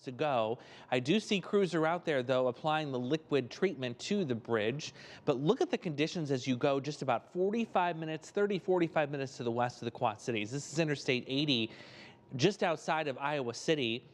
Ago. I do see crews are out there, though, applying the liquid treatment to the bridge. But look at the conditions as you go just about 45 minutes, 45 minutes to the west of the Quad Cities. This is Interstate 80, just outside of Iowa City.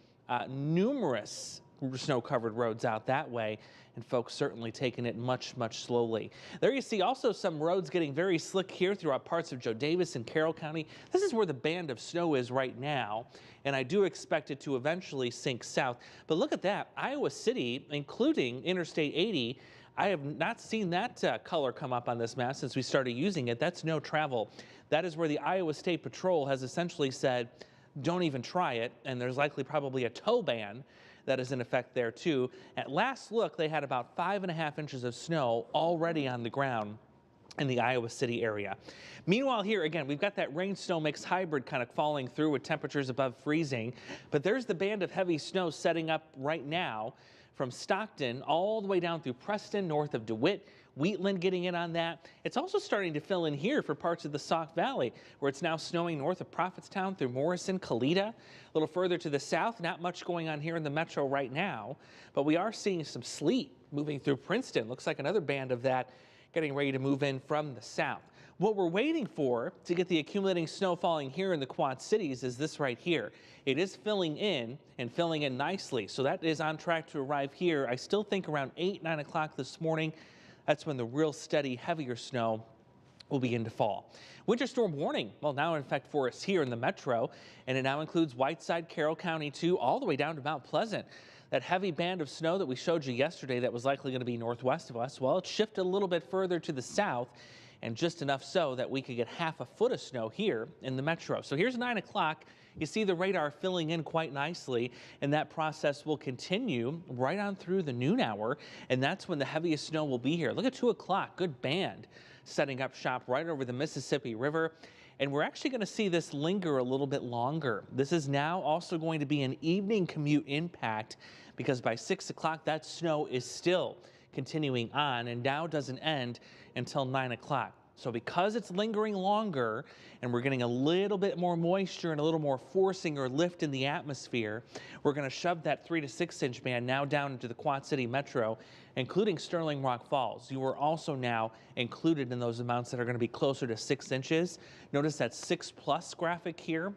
Numerous snow-covered roads out that way, and folks certainly taking it much slowly. There you see also some roads getting very slick here throughout parts of Joe Davis and Carroll County. This is where the band of snow is right now, and I do expect it to eventually sink south. But look at that, Iowa City, including Interstate 80, I have not seen that color come up on this map since we started using it. That's no travel. That is where the Iowa State Patrol has essentially said, don't even try it, and there's likely probably a tow ban that is in effect there too. At last look, they had about 5.5 inches of snow already on the ground in the Iowa City area. Meanwhile, here again, we've got that rain-snow mix hybrid kind of falling through with temperatures above freezing, but there's the band of heavy snow setting up right now from Stockton all the way down through Preston, north of DeWitt. Wheatland getting in on that. It's also starting to fill in here for parts of the Sauk Valley, where it's now snowing north of Prophetstown through Morrison, Kalita. A little further to the south, not much going on here in the metro right now, but we are seeing some sleet moving through Princeton. Looks like another band of that getting ready to move in from the south. What we're waiting for to get the accumulating snow falling here in the Quad Cities is this right here. It is filling in and filling in nicely, so that is on track to arrive here. I still think around 9 o'clock this morning. That's when the real steady, heavier snow will begin to fall. Winter storm warning, well, now in effect for us here in the metro, and it now includes Whiteside, Carroll County too, all the way down to Mount Pleasant. That heavy band of snow that we showed you yesterday that was likely going to be northwest of us, well, it shifted a little bit further to the south, and just enough so that we could get half a foot of snow here in the metro. So here's 9 o'clock. You see the radar filling in quite nicely, and that process will continue right on through the noon hour, and that's when the heaviest snow will be here. Look at 2 o'clock, good band setting up shop right over the Mississippi River, and we're actually going to see this linger a little bit longer. This is now also going to be an evening commute impact, because by 6 o'clock that snow is still continuing on and now doesn't end until 9 o'clock. So because it's lingering longer and we're getting a little bit more moisture and a little more forcing or lift in the atmosphere, we're going to shove that 3 to 6 inch band now down into the Quad City metro, including Sterling Rock Falls. You are also now included in those amounts that are going to be closer to 6 inches. Notice that 6+ graphic here.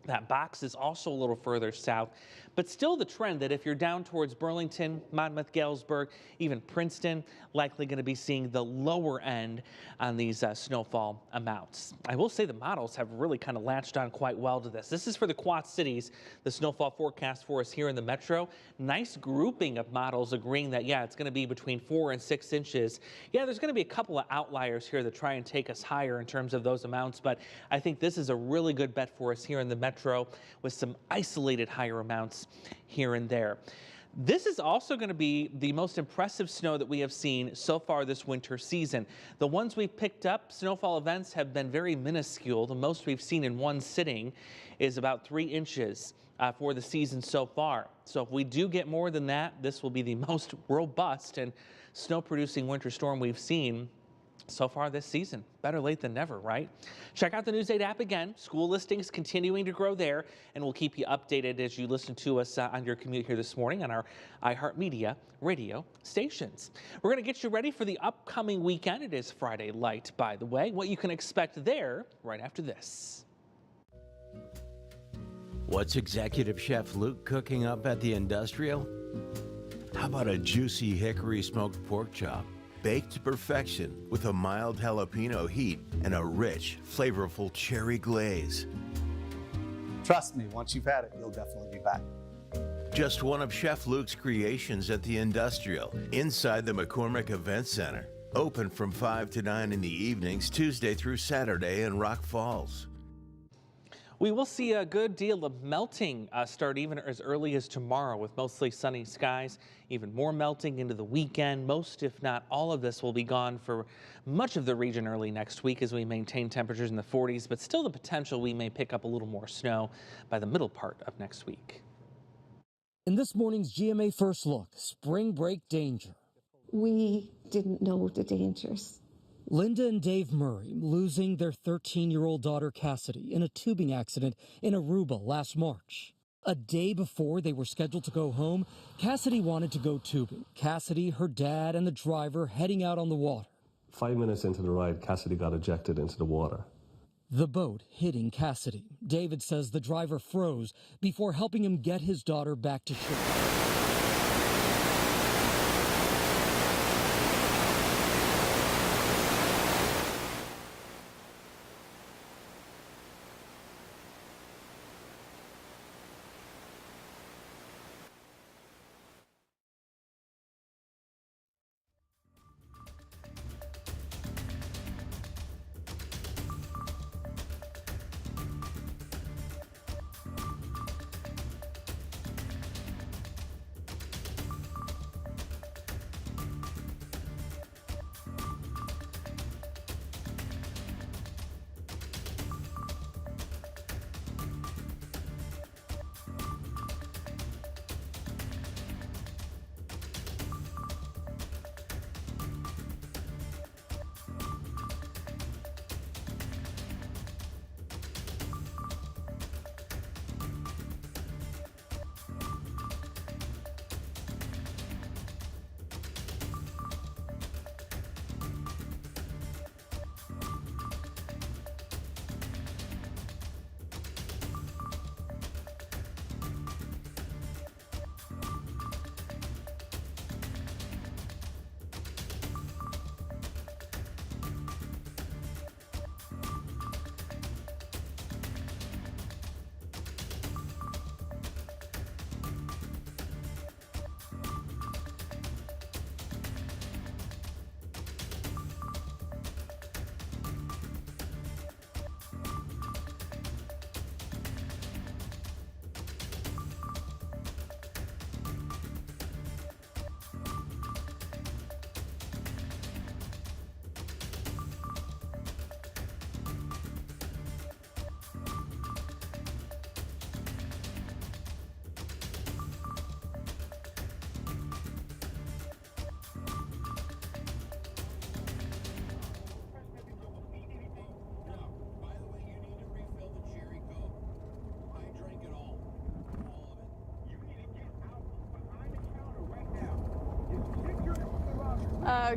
That box is also a little further south, but still the trend that if you're down towards Burlington, Monmouth, Galesburg, even Princeton, likely going to be seeing the lower end on these snowfall amounts. I will say the models have really kind of latched on quite well to this. This is for the Quad Cities, the snowfall forecast for us here in the metro. Nice grouping of models agreeing that, yeah, it's going to be between 4 and 6 inches. Yeah, there's going to be a couple of outliers here that try and take us higher in terms of those amounts, but I think this is a really good bet for us here in the metro, with some isolated higher amounts here and there. This is also going to be the most impressive snow that we have seen so far this winter season. The ones we've picked up, snowfall events, have been very minuscule. The most we've seen in one sitting is about 3 inches for the season so far. So if we do get more than that, this will be the most robust and snow-producing winter storm we've seen so far this season. Better late than never, right? Check out the News 8 app again. School listings continuing to grow there, and we'll keep you updated as you listen to us on your commute here this morning on our iHeartMedia radio stations. We're going to get you ready for the upcoming weekend. It is Friday Light, by the way. What you can expect there right after this. What's Executive Chef Luke cooking up at the Industrial? How about a juicy hickory smoked pork chop? Baked to perfection with a mild jalapeno heat and a rich, flavorful cherry glaze. Trust me, once you've had it, you'll definitely be back. Just one of Chef Luke's creations at the Industrial, inside the McCormick Event Center. Open from 5 to 9 in the evenings, Tuesday through Saturday in Rock Falls. We will see a good deal of melting start even as early as tomorrow, with mostly sunny skies, even more melting into the weekend. Most, if not all of this, will be gone for much of the region early next week as we maintain temperatures in the 40s, but still the potential we may pick up a little more snow by the middle part of next week. In this morning's GMA First Look, spring break danger. We didn't know the dangers. Linda and Dave Murray losing their 13-year-old daughter Cassidy in a tubing accident in Aruba last March. A day before they were scheduled to go home, Cassidy wanted to go tubing. Cassidy, her dad, and the driver heading out on the water. 5 minutes into the ride, Cassidy got ejected into the water. The boat hitting Cassidy. David says the driver froze before helping him get his daughter back to shore.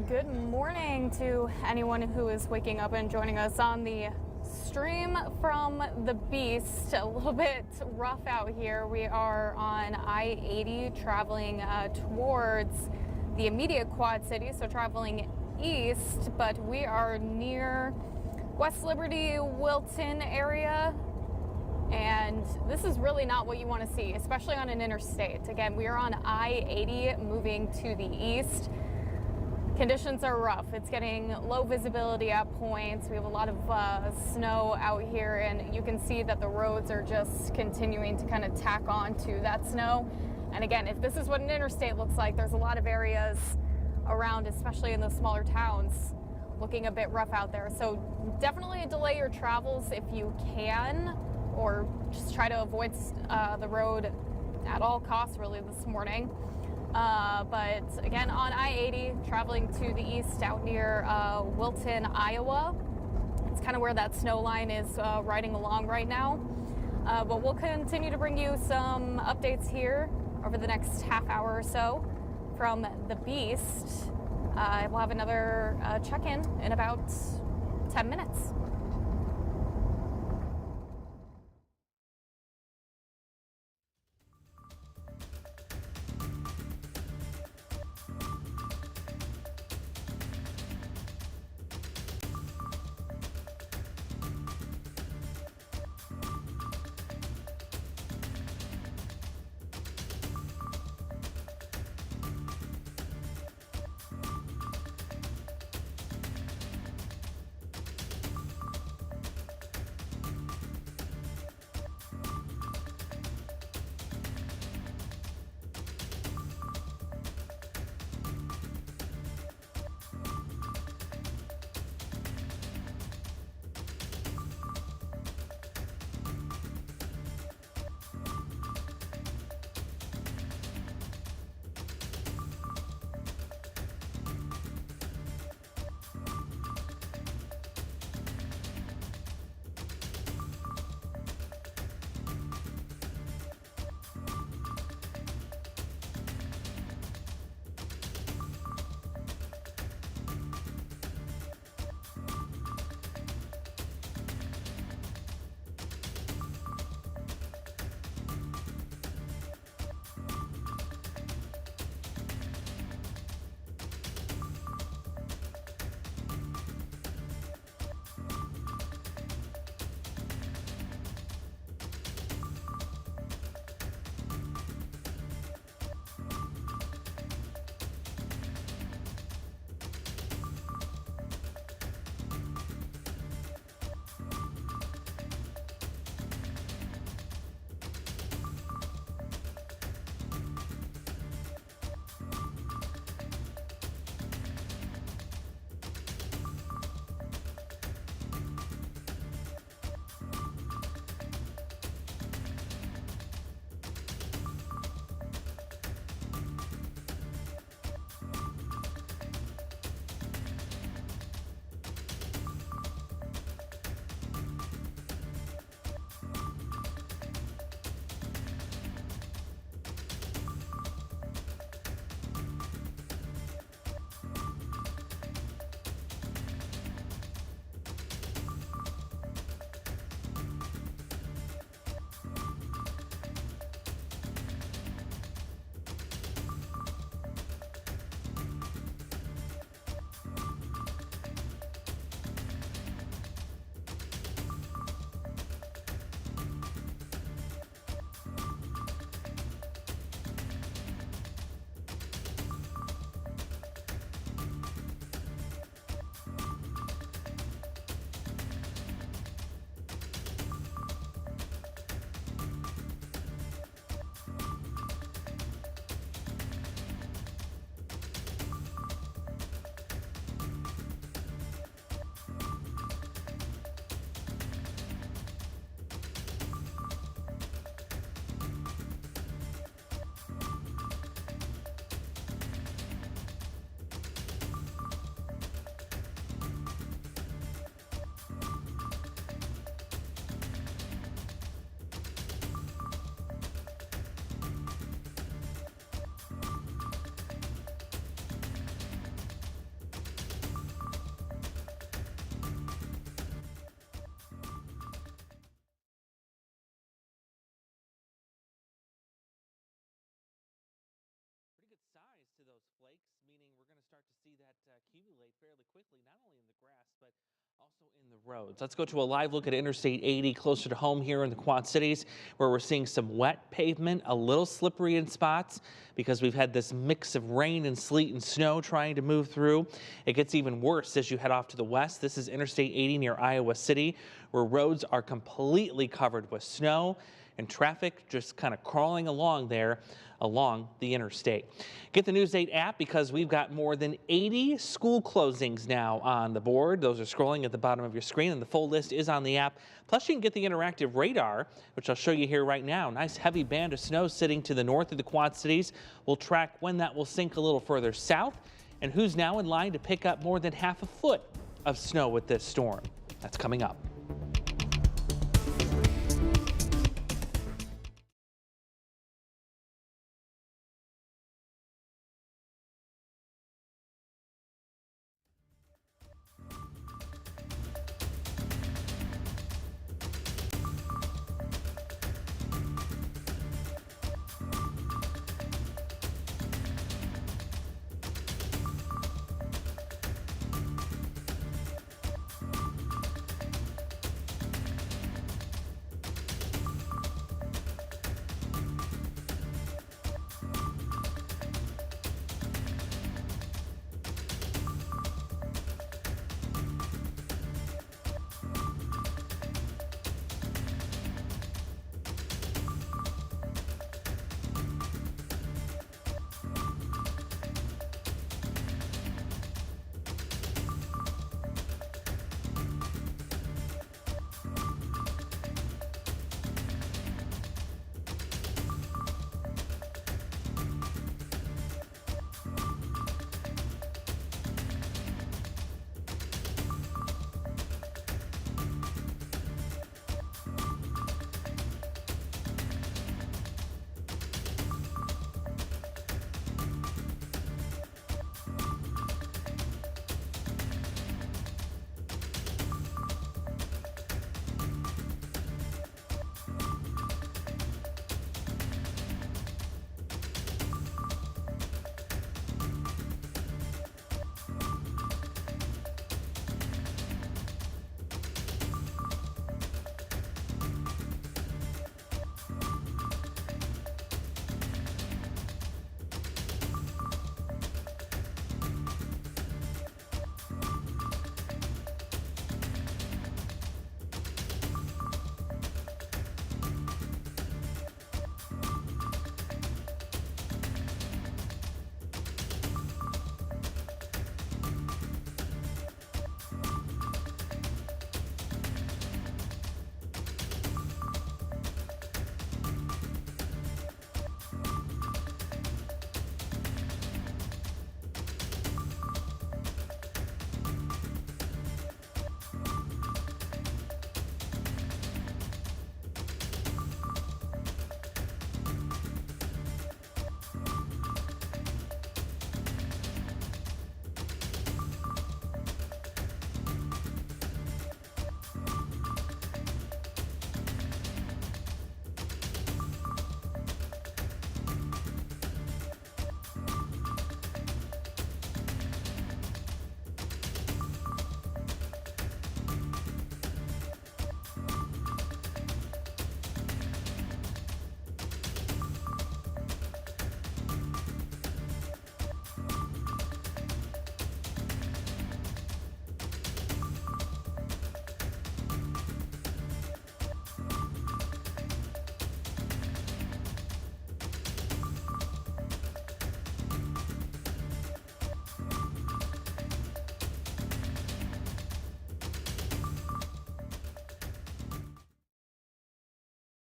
Good morning to anyone who is waking up and joining us on the stream from the Beast. A little bit rough out here. We are on I-80 traveling towards the immediate Quad Cities, so traveling east, but we are near West Liberty, Wilton area. And this is really not what you want to see, especially on an interstate. Again, we are on I-80 moving to the east. Conditions are rough. It's getting low visibility at points. We have a lot of snow out here, and you can see that the roads are just continuing to kind of tack on to that snow. And again, if this is what an interstate looks like, there's a lot of areas around, especially in the smaller towns, looking a bit rough out there. So definitely delay your travels if you can, or just try to avoid the road at all costs really this morning. But again, on I-80, traveling to the east out near Wilton, Iowa. It's kind of where that snow line is riding along right now. But we'll continue to bring you some updates here over the next half hour or so from the Beast. We'll have another check-in in about 10 minutes. start to see that accumulate fairly quickly, not only in the grass, but also in the roads. Let's go to a live look at Interstate 80 closer to home here in the Quad Cities, where we're seeing some wet pavement, a little slippery in spots because we've had this mix of rain and sleet and snow trying to move through. It gets even worse as you head off to the west. This is Interstate 80 near Iowa City, where roads are completely covered with snow and traffic just kind of crawling along there along the interstate. Get the News 8 app because we've got more than 80 school closings now on the board. Those are scrolling at the bottom of your screen, and the full list is on the app. Plus, you can get the interactive radar, which I'll show you here right now. Nice heavy band of snow sitting to the north of the Quad Cities. We'll track when that will sink a little further south and who's now in line to pick up more than half a foot of snow with this storm. That's coming up.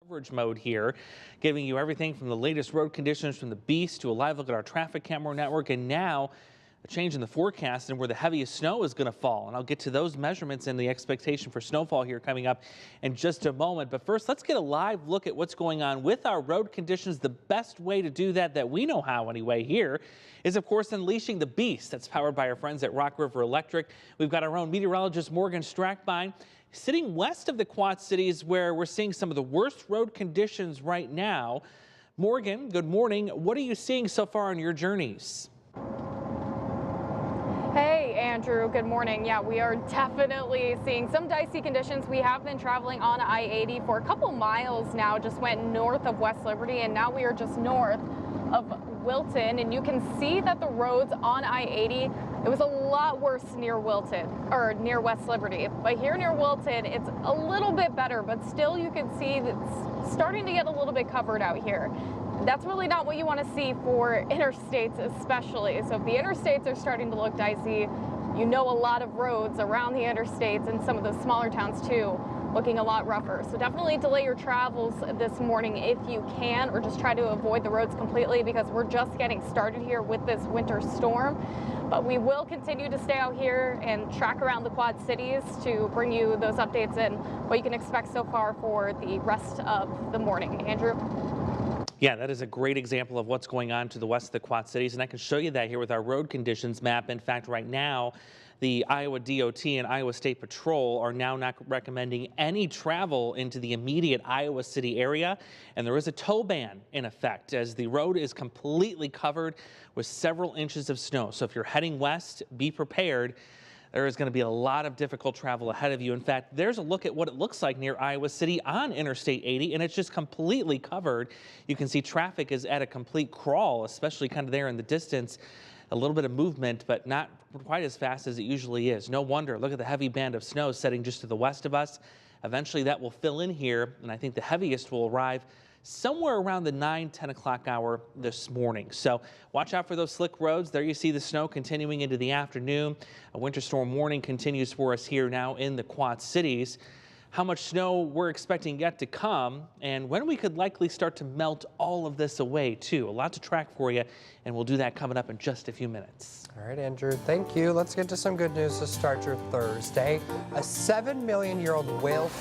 Coverage mode here, giving you everything from the latest road conditions from the Beast to a live look at our traffic camera network, and now a change in the forecast and where the heaviest snow is going to fall. And I'll get to those measurements and the expectation for snowfall here coming up in just a moment. But first, let's get a live look at what's going on with our road conditions. The best way to do that we know how anyway here is, of course, unleashing the Beast. That's powered by our friends at Rock River Electric. We've got our own meteorologist, Morgan Strackbein, sitting west of the Quad Cities, where we're seeing some of the worst road conditions right now. Morgan, good morning. What are you seeing so far on your journeys? Andrew. Good morning. Yeah, we are definitely seeing some dicey conditions. We have been traveling on I-80 for a couple miles now, just went north of West Liberty, and now we are just north of Wilton, and you can see that the roads on I-80, it was a lot worse near Wilton, or near West Liberty, but here near Wilton, it's a little bit better, but still you can see that it's starting to get a little bit covered out here. That's really not what you want to see for interstates especially. So if the interstates are starting to look dicey, you know a lot of roads around the interstates and some of the smaller towns too looking a lot rougher. So definitely delay your travels this morning if you can, or just try to avoid the roads completely because we're just getting started here with this winter storm. But we will continue to stay out here and track around the Quad Cities to bring you those updates and what you can expect so far for the rest of the morning. Andrew? Yeah, that is a great example of what's going on to the west of the Quad Cities, and I can show you that here with our road conditions map. In fact, right now, the Iowa DOT and Iowa State Patrol are now not recommending any travel into the immediate Iowa City area, and there is a tow ban in effect as the road is completely covered with several inches of snow. So if you're heading west, be prepared. There is going to be a lot of difficult travel ahead of you. In fact, there's a look at what it looks like near Iowa City on Interstate 80, and it's just completely covered. You can see traffic is at a complete crawl, especially kind of there in the distance. A little bit of movement, but not quite as fast as it usually is. No wonder. Look at the heavy band of snow setting just to the west of us. Eventually that will fill in here, and I think the heaviest will arrive somewhere around the 9-10 o'clock hour this morning. So watch out for those slick roads. There you see the snow continuing into the afternoon. A winter storm warning continues for us here now in the Quad Cities. How much snow we're expecting yet to come, and when we could likely start to melt all of this away too. A lot to track for you, and we'll do that coming up in just a few minutes. All right, Andrew, thank you. Let's get to some good news to start your Thursday. A 7-million-year-old whale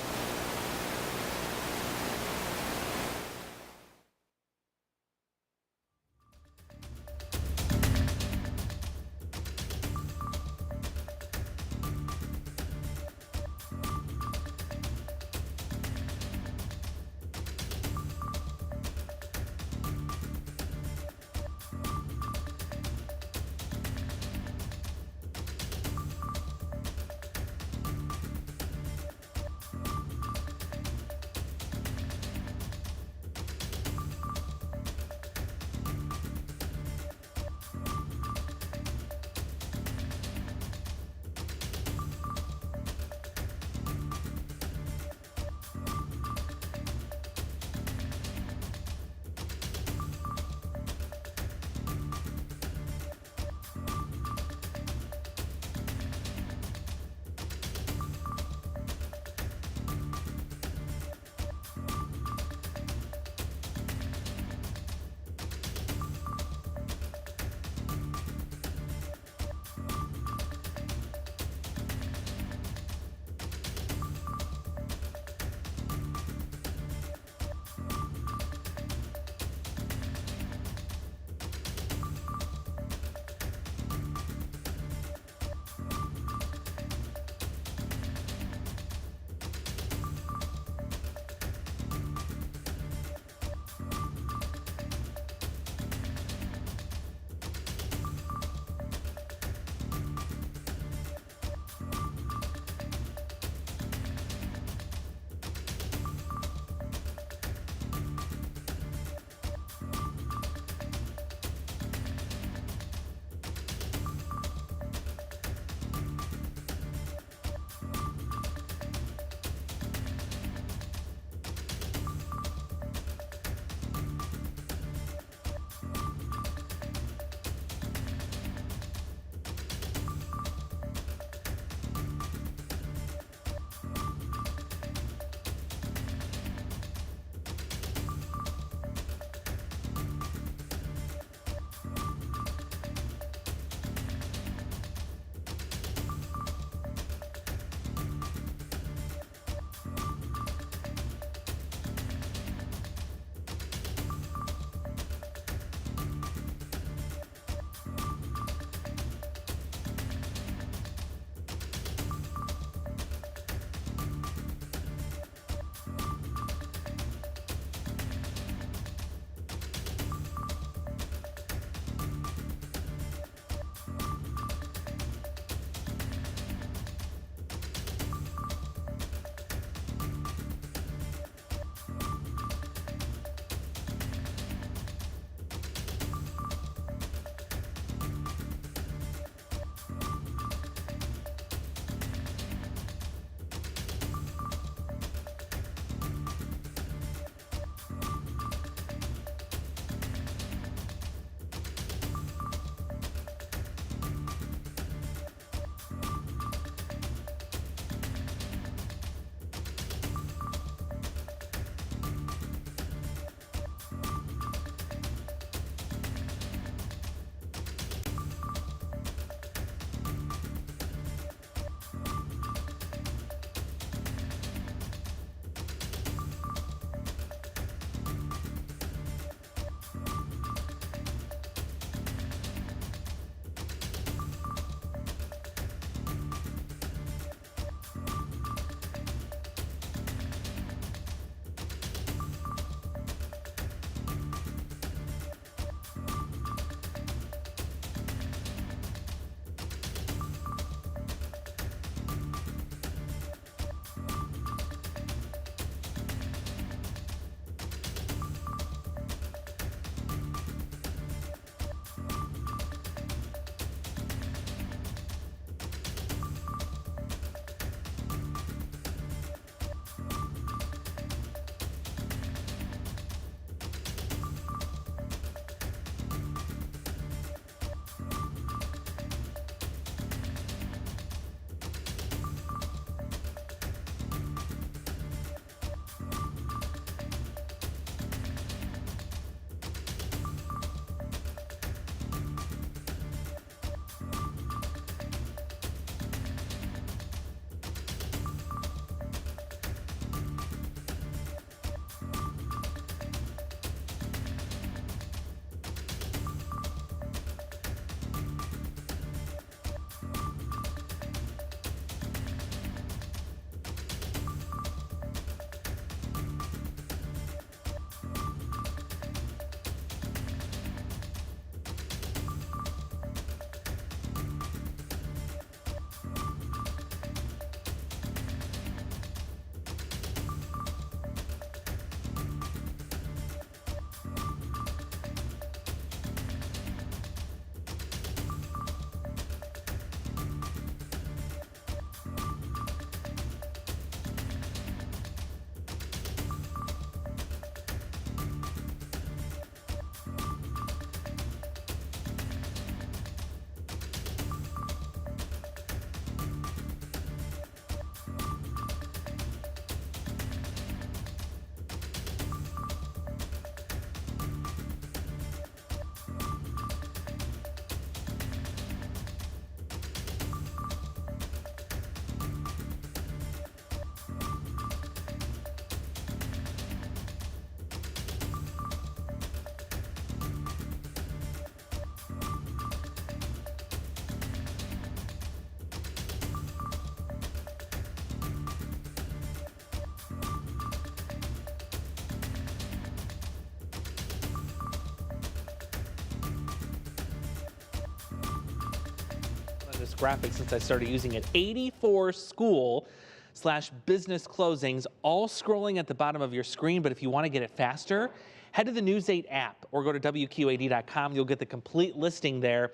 this graphic since I started using it. 84 school/business closings, all scrolling at the bottom of your screen. But if you want to get it faster, head to the News 8 app or go to WQAD.com. You'll get the complete listing there.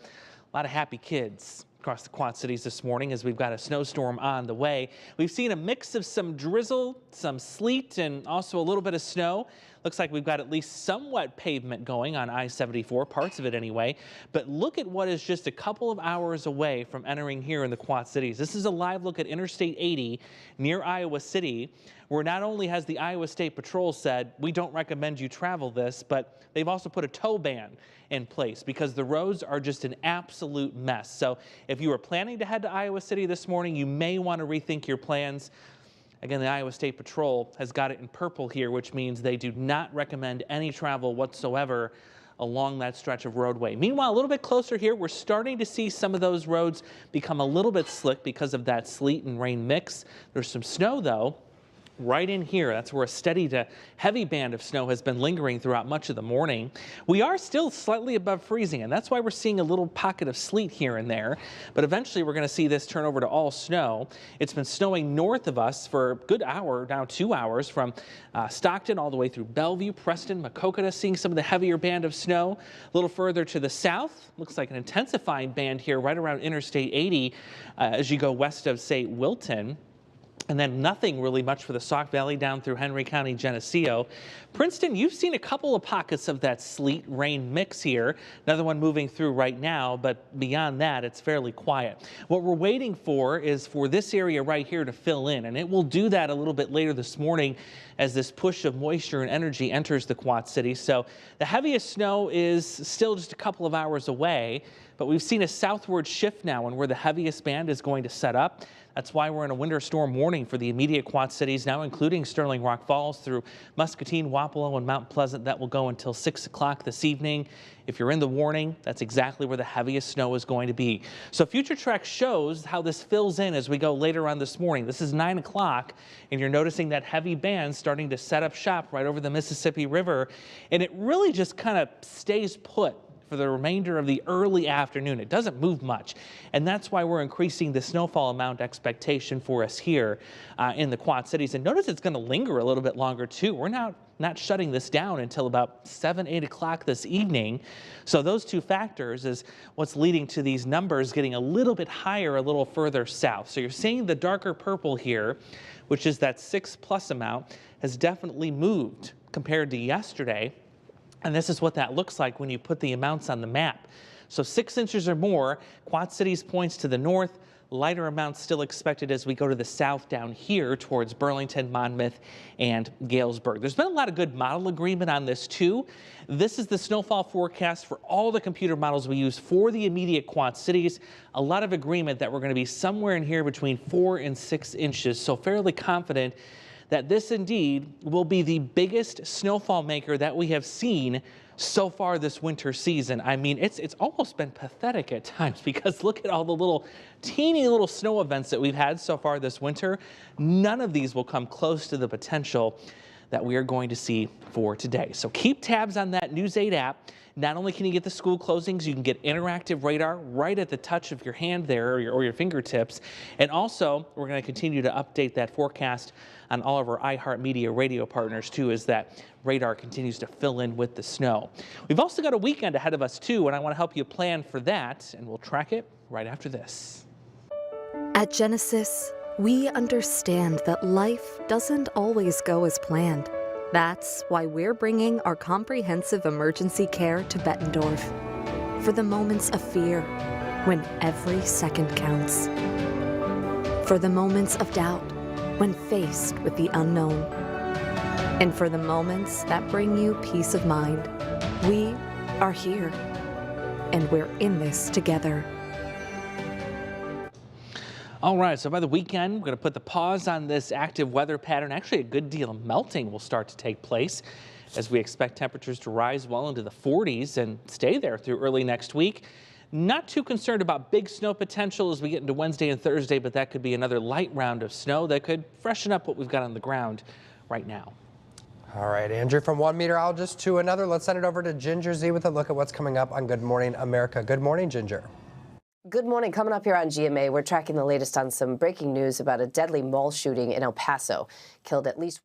A lot of happy kids across the Quad Cities this morning as we've got a snowstorm on the way. We've seen a mix of some drizzle, some sleet, and also a little bit of snow. Looks like we've got at least somewhat pavement going on I-74, parts of it anyway. But look at what is just a couple of hours away from entering here in the Quad Cities. This is a live look at Interstate 80 near Iowa City, where not only has the Iowa State Patrol said, we don't recommend you travel this, but they've also put a tow ban in place because the roads are just an absolute mess. So if you were planning to head to Iowa City this morning, you may want to rethink your plans. Again, the Iowa State Patrol has got it in purple here, which means they do not recommend any travel whatsoever along that stretch of roadway. Meanwhile, a little bit closer here, we're starting to see some of those roads become a little bit slick because of that sleet and rain mix. There's some snow, though, right in here. That's where a steady to heavy band of snow has been lingering throughout much of the morning. We are still slightly above freezing, and that's why we're seeing a little pocket of sleet here and there. But eventually we're going to see this turn over to all snow. It's been snowing north of us for a good hour, now 2 hours, from Stockton all the way through Bellevue, Preston, Maquoketa, seeing some of the heavier band of snow. A little further to the south, looks like an intensifying band here right around Interstate 80 as you go west of, say, Wilton. And then nothing really much for the Sauk Valley down through Henry County, Geneseo. Princeton, you've seen a couple of pockets of that sleet rain mix here. Another one moving through right now, but beyond that, it's fairly quiet. What we're waiting for is for this area right here to fill in, and it will do that a little bit later this morning as this push of moisture and energy enters the Quad Cities. So the heaviest snow is still just a couple of hours away, but we've seen a southward shift now and where the heaviest band is going to set up. That's why we're in a winter storm warning for the immediate Quad Cities now, including Sterling Rock Falls through Muscatine, Wapello, and Mount Pleasant. That will go until 6 o'clock this evening. If you're in the warning, that's exactly where the heaviest snow is going to be. So Future Track shows how this fills in as we go later on this morning. This is 9 o'clock, and you're noticing that heavy band starting to set up shop right over the Mississippi River, and it really just kind of stays put for the remainder of the early afternoon. It doesn't move much, and that's why we're increasing the snowfall amount expectation for us here in the Quad Cities. And notice it's going to linger a little bit longer too. We're not shutting this down until about 7, 8 o'clock this evening. So those two factors is what's leading to these numbers getting a little bit higher a little further south. So you're seeing the darker purple here, which is that 6+ amount, has definitely moved compared to yesterday. And this is what that looks like when you put the amounts on the map. So 6 inches or more, Quad Cities points to the north, lighter amounts still expected as we go to the south down here towards Burlington, Monmouth, and Galesburg. There's been a lot of good model agreement on this too. This is the snowfall forecast for all the computer models we use for the immediate Quad Cities. A lot of agreement that we're going to be somewhere in here between 4 and 6 inches. So fairly confident that this indeed will be the biggest snowfall maker that we have seen so far this winter season. I mean, it's almost been pathetic at times because look at all the teeny little snow events that we've had so far this winter. None of these will come close to the potential that we are going to see for today. So keep tabs on that News 8 app. Not only can you get the school closings, you can get interactive radar right at the touch of your hand there or your fingertips. And also, we're going to continue to update that forecast on all of our iHeartMedia radio partners too, as that radar continues to fill in with the snow. We've also got a weekend ahead of us too, and I want to help you plan for that, and we'll track it right after this. At Genesis, we understand that life doesn't always go as planned. That's why we're bringing our comprehensive emergency care to Bettendorf. For the moments of fear, when every second counts. For the moments of doubt, when faced with the unknown. And for the moments that bring you peace of mind, we are here. And we're in this together. All right, so by the weekend, we're going to put the pause on this active weather pattern. Actually, a good deal of melting will start to take place as we expect temperatures to rise well into the 40s and stay there through early next week. Not too concerned about big snow potential as we get into Wednesday and Thursday, but that could be another light round of snow that could freshen up what we've got on the ground right now. All right, Andrew, from one meteorologist to another, let's send it over to Ginger Z with a look at what's coming up on Good Morning America. Good morning, Ginger. Good morning. Coming up here on GMA, we're tracking the latest on some breaking news about a deadly mall shooting in El Paso. Killed at least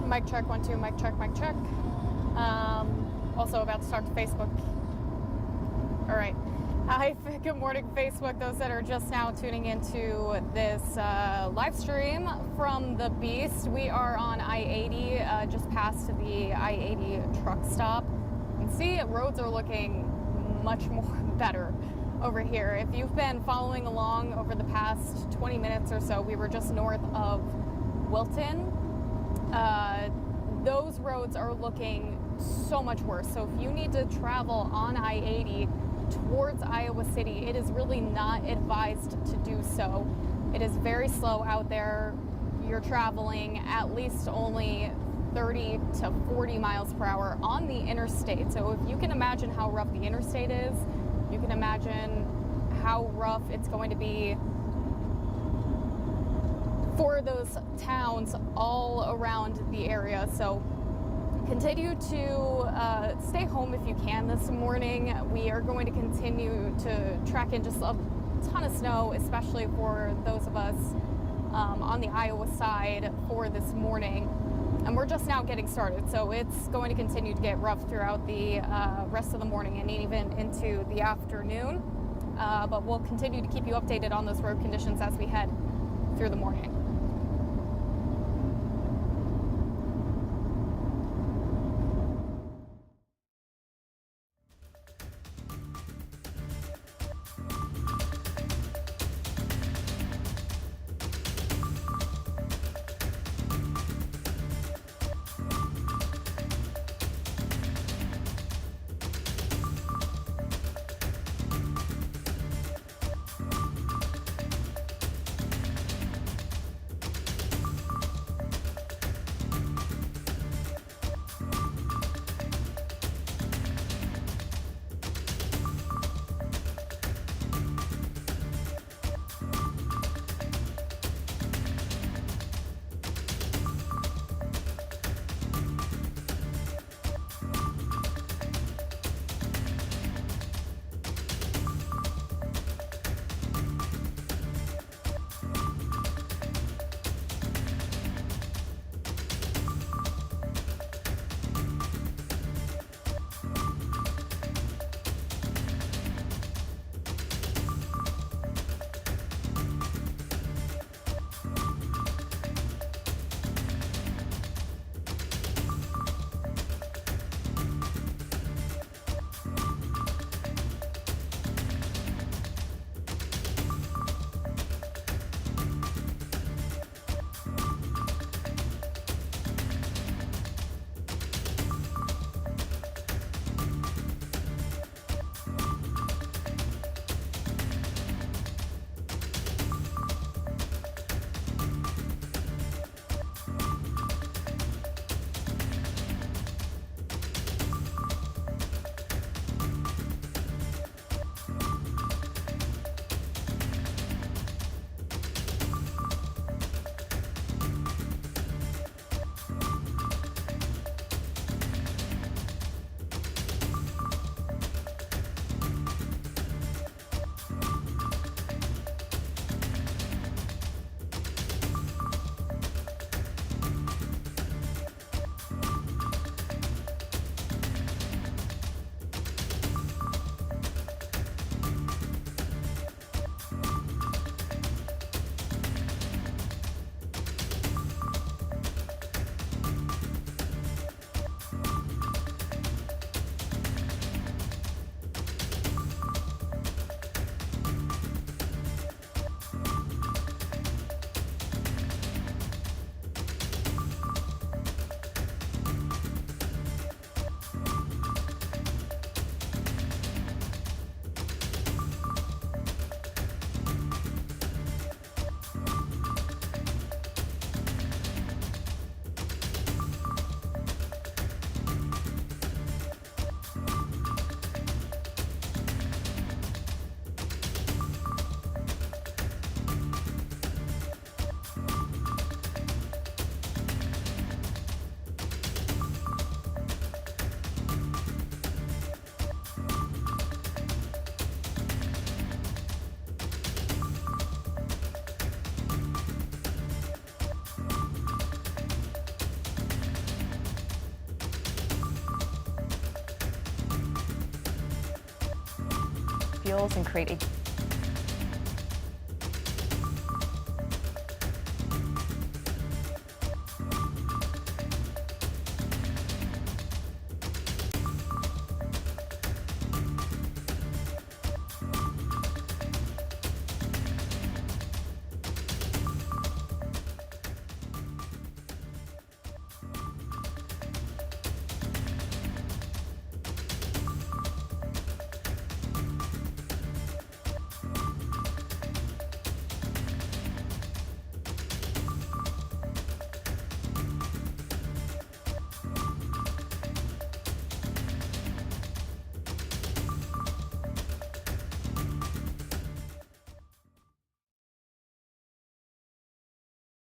Mic check, 1, 2, mic check, mic check. Also about to start to Facebook. All right. Hi, good morning, Facebook. Those that are just now tuning into this live stream from the Beast. We are on I-80, just past the I-80 truck stop. You can see roads are looking much more better over here. If you've been following along over the past 20 minutes or so, we were just north of Wilton. Those roads are looking so much worse. So if you need to travel on I-80 towards Iowa City, it is really not advised to do so. It is very slow out there. You're traveling at least only 30 to 40 miles per hour on the interstate. So if you can imagine how rough the interstate is, you can imagine how rough it's going to be for those towns all around the area. So continue to stay home if you can this morning. We are going to continue to track in just a ton of snow, especially for those of us on the Iowa side for this morning. And we're just now getting started, so it's going to continue to get rough throughout the rest of the morning and even into the afternoon. But we'll continue to keep you updated on those road conditions as we head through the morning. biofuels and create a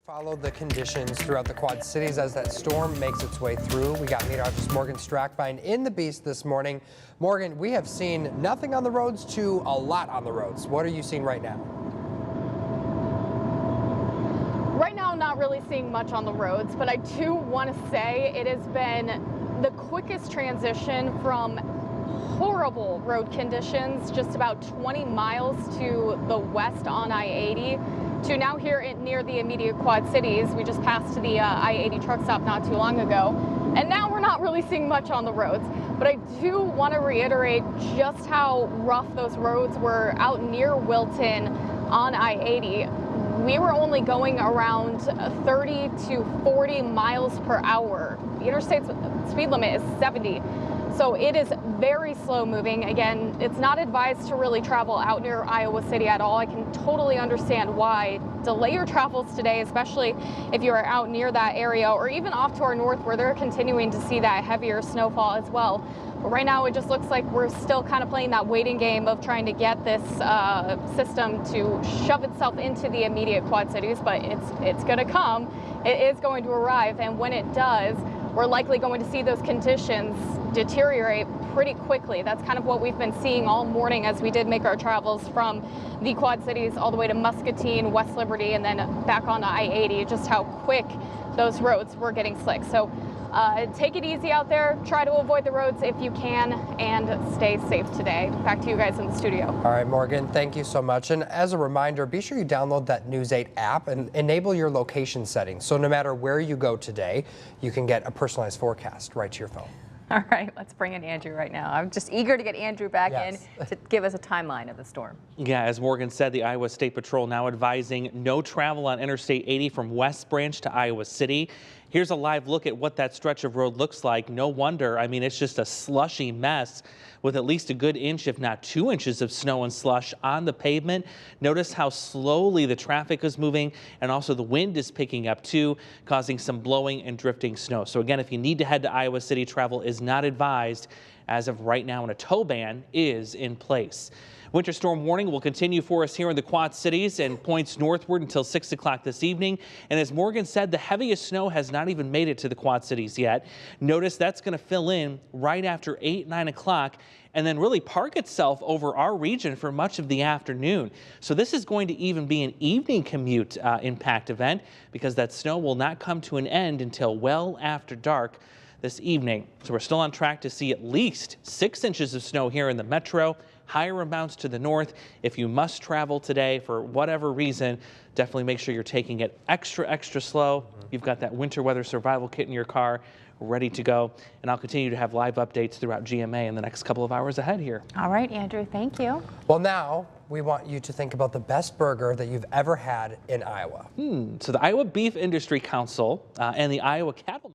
Follow the conditions throughout the Quad Cities as that storm makes its way through. We got meteorologist Morgan Strackbein in the Beast this morning. Morgan, we have seen nothing on the roads to a lot on the roads. What are you seeing right now? Right now, not really seeing much on the roads, but I do want to say it has been the quickest transition from horrible road conditions just about 20 miles to the west on I-80 to now here near the immediate Quad Cities. We just passed the I-80 truck stop not too long ago, and now we're not really seeing much on the roads. But I do want to reiterate just how rough those roads were out near Wilton on I-80. We were only going around 30 to 40 miles per hour. The interstate speed limit is 70. So it is very slow moving. Again, it's not advised to really travel out near Iowa City at all. I can totally understand why. Delay your travels today, especially if you are out near that area or even off to our north where they're continuing to see that heavier snowfall as well. But right now it just looks like we're still kind of playing that waiting game of trying to get this system to shove itself into the immediate Quad Cities, but it's going to come. It is going to arrive, and when it does, we're likely going to see those conditions deteriorate pretty quickly. That's kind of what we've been seeing all morning as we did make our travels from the Quad Cities all the way to Muscatine, West Liberty, and then back on I-80, just how quick those roads were getting slick. So take it easy out there. Try to avoid the roads if you can, and stay safe today. Back to you guys in the studio. All right, Morgan, thank you so much. And as a reminder, be sure you download that News 8 app and enable your location settings. So no matter where you go today, you can get a personalized forecast right to your phone. All right, let's bring in Andrew right now. I'm just eager to get Andrew back in to give us a timeline of the storm. Yeah, as Morgan said, the Iowa State Patrol now advising no travel on Interstate 80 from West Branch to Iowa City. Here's a live look at what that stretch of road looks like. No wonder. I mean, it's just a slushy mess with at least a good inch, if not 2 inches of snow and slush on the pavement. Notice how slowly the traffic is moving, and also the wind is picking up too, causing some blowing and drifting snow. So again, if you need to head to Iowa City, travel is not advised as of right now, and a tow ban is in place. Winter storm warning will continue for us here in the Quad Cities and points northward until 6 o'clock this evening. And as Morgan said, the heaviest snow has not even made it to the Quad Cities yet. Notice that's going to fill in right after 8, 9 o'clock and then really park itself over our region for much of the afternoon. So this is going to even be an evening commute impact event because that snow will not come to an end until well after dark this evening. So we're still on track to see at least 6 inches of snow here in the metro. Higher amounts to the north. If you must travel today for whatever reason, definitely make sure you're taking it extra slow. You've got that winter weather survival kit in your car ready to go. And I'll continue to have live updates throughout GMA in the next couple of hours ahead here. All right, Andrew, thank you. Well, now we want you to think about the best burger that you've ever had in Iowa. So the Iowa Beef Industry Council and the Iowa Cattle